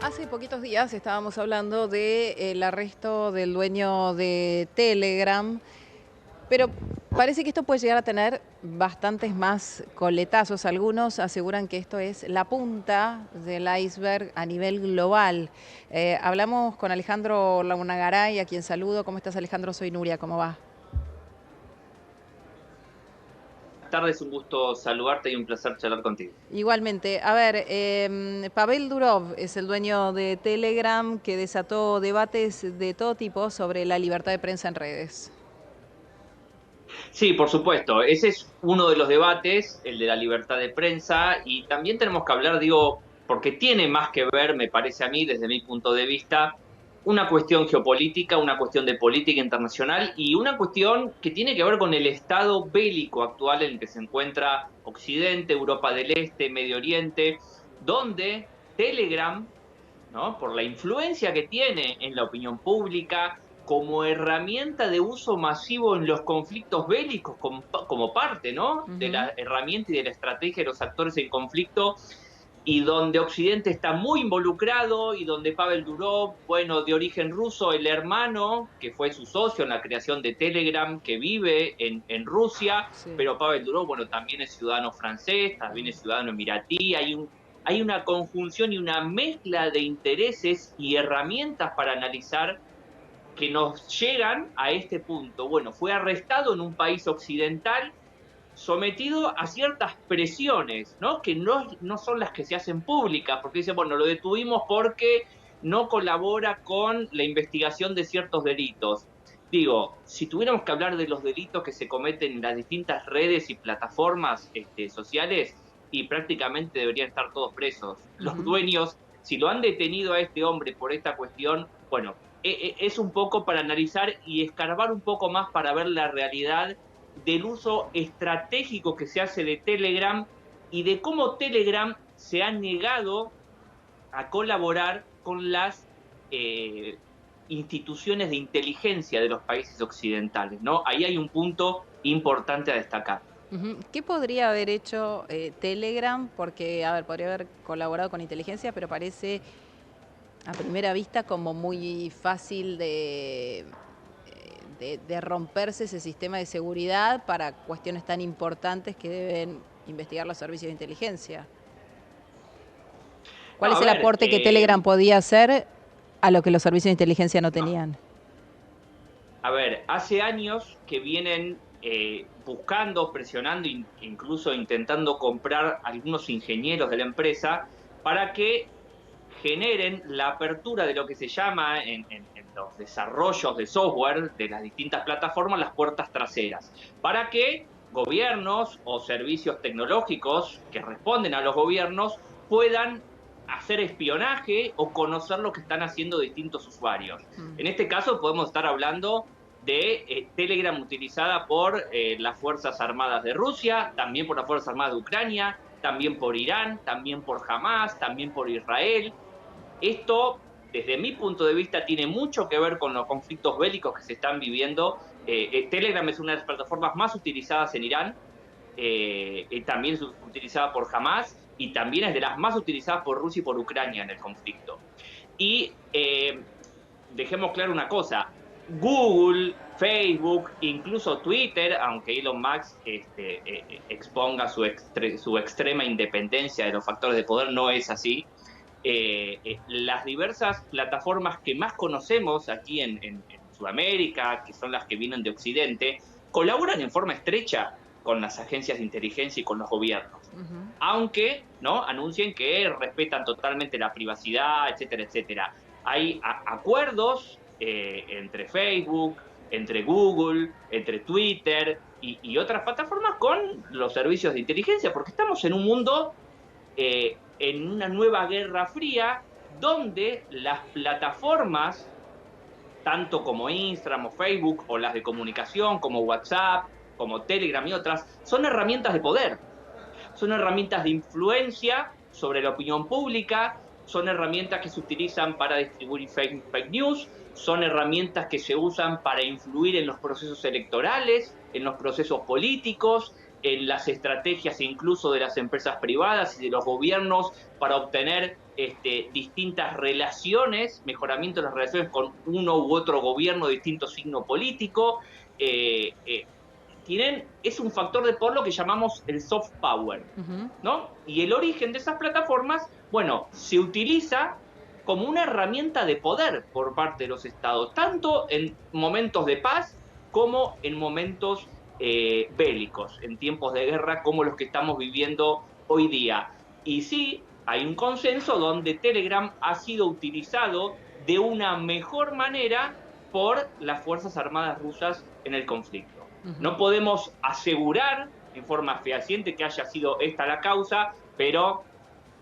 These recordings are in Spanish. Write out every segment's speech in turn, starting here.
Hace poquitos días estábamos hablando del arresto del dueño de Telegram, pero parece que esto puede llegar a tener bastantes más coletazos. Algunos aseguran que esto es la punta del iceberg a nivel global. Hablamos con Alejandro Launagaray, a quien saludo. ¿Cómo estás, Alejandro? Soy Nuria, ¿cómo va? Buenas tardes, un gusto saludarte y un placer charlar contigo. Igualmente, a ver, Pavel Durov es el dueño de Telegram que desató debates de todo tipo sobre la libertad de prensa en redes. Sí, por supuesto, ese es uno de los debates, el de la libertad de prensa, y también tenemos que hablar, digo, porque tiene más que ver, me parece a mí, desde mi punto de vista, una cuestión geopolítica, una cuestión de política internacional y una cuestión que tiene que ver con el estado bélico actual en el que se encuentra Occidente, Europa del Este, Medio Oriente, donde Telegram, ¿no? Por la influencia que tiene en la opinión pública, como herramienta de uso masivo en los conflictos bélicos, como parte, ¿no? De Ujú. la herramienta y de la estrategia de los actores en conflicto, y donde Occidente está muy involucrado y donde Pavel Durov, bueno, de origen ruso, el hermano, que fue su socio en la creación de Telegram, que vive en Rusia, Sí. pero Pavel Durov, bueno, también es ciudadano francés, también es ciudadano emiratí, hay una conjunción y una mezcla de intereses y herramientas para analizar que nos llegan a este punto. Bueno, fue arrestado en un país occidental, sometido a ciertas presiones, ¿no? Que no son las que se hacen públicas, porque dice, bueno, lo detuvimos porque no colabora con la investigación de ciertos delitos. Digo, si tuviéramos que hablar de los delitos que se cometen en las distintas redes y plataformas sociales, y prácticamente deberían estar todos presos. Los Ujú. dueños, si lo han detenido a este hombre por esta cuestión, bueno, es un poco para analizar y escarbar un poco más para ver la realidad del uso estratégico que se hace de Telegram y de cómo Telegram se ha negado a colaborar con las eh, instituciones de inteligencia de los países occidentales, ¿no? Ahí hay un punto importante a destacar. Ujú. ¿Qué podría haber hecho Telegram? Porque, a ver, podría haber colaborado con inteligencia, pero parece a primera vista como muy fácil de romperse ese sistema de seguridad para cuestiones tan importantes que deben investigar los servicios de inteligencia. ¿Cuál No, es a el ver, aporte que Telegram podía hacer a lo que los servicios de inteligencia no no, tenían? a ver, hace años que vienen buscando, presionando, incluso intentando comprar algunos ingenieros de la empresa para que generen la apertura de lo que se llama en los desarrollos de software de las distintas plataformas las puertas traseras, para que gobiernos o servicios tecnológicos que responden a los gobiernos puedan hacer espionaje o conocer lo que están haciendo distintos usuarios. Mm. En este caso podemos estar hablando de Telegram utilizada por las Fuerzas Armadas de Rusia, también por las Fuerzas Armadas de Ucrania, también por Irán, también por Hamas, también por Israel. Esto, desde mi punto de vista, tiene mucho que ver con los conflictos bélicos que se están viviendo. Telegram es una de las plataformas más utilizadas en Irán, también es utilizada por Hamas y también es de las más utilizadas por Rusia y por Ucrania en el conflicto. Y dejemos claro una cosa, Google, Facebook, incluso Twitter, aunque Elon Musk exponga su extrema independencia de los factores de poder, no es así. Las diversas plataformas que más conocemos aquí en Sudamérica, que son las que vienen de Occidente, colaboran en forma estrecha con las agencias de inteligencia y con los gobiernos, Ujú. aunque no anuncien que respetan totalmente la privacidad, etcétera, etcétera. Hay acuerdos entre Facebook, entre Google, entre Twitter y otras plataformas con los servicios de inteligencia, porque estamos en un mundo en una nueva guerra fría donde las plataformas, tanto como Instagram o Facebook, o las de comunicación como WhatsApp, como Telegram y otras, son herramientas de poder, son herramientas de influencia sobre la opinión pública, son herramientas que se utilizan para distribuir fake news, son herramientas que se usan para influir en los procesos electorales, en los procesos políticos, en las estrategias incluso de las empresas privadas y de los gobiernos para obtener distintas relaciones, mejoramiento de las relaciones con uno u otro gobierno de distinto signo político. Es un factor de por lo que llamamos el soft power, ¿no? Y el origen de esas plataformas, bueno, se utiliza como una herramienta de poder por parte de los estados, tanto en momentos de paz como en momentos bélicos, en tiempos de guerra como los que estamos viviendo hoy día. Y sí, hay un consenso donde Telegram ha sido utilizado de una mejor manera por las Fuerzas Armadas rusas en el conflicto. No podemos asegurar en forma fehaciente que haya sido esta la causa, pero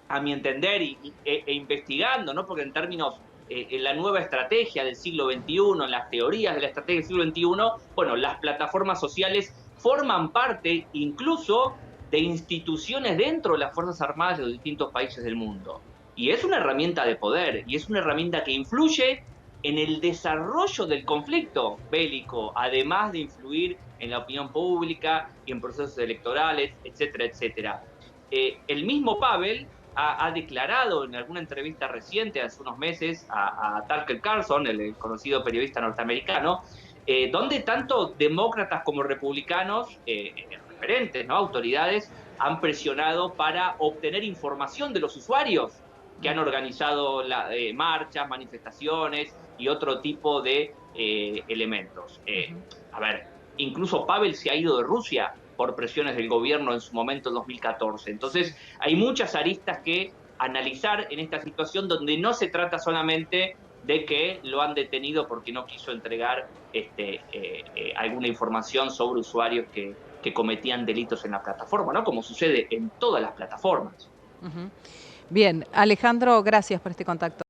a mi entender e investigando, ¿no? Porque en términos, en la nueva estrategia del siglo XXI, en las teorías de la estrategia del siglo XXI, bueno, las plataformas sociales forman parte incluso de instituciones dentro de las Fuerzas Armadas de los distintos países del mundo. Y es una herramienta de poder, y es una herramienta que influye en el desarrollo del conflicto bélico, además de influir en la opinión pública y en procesos electorales, etcétera, etcétera. El mismo Pavel ha declarado en alguna entrevista reciente, hace unos meses, a Tucker Carlson, el conocido periodista norteamericano, donde tanto demócratas como republicanos, referentes, ¿no? Autoridades, han presionado para obtener información de los usuarios que han organizado marchas, manifestaciones y otro tipo de elementos. A ver, incluso Pavel se ha ido de Rusia por presiones del gobierno en su momento en 2014. Entonces, hay muchas aristas que analizar en esta situación donde no se trata solamente de que lo han detenido porque no quiso entregar alguna información sobre usuarios que cometían delitos en la plataforma, ¿no? Como sucede en todas las plataformas. Bien, Alejandro, gracias por este contacto.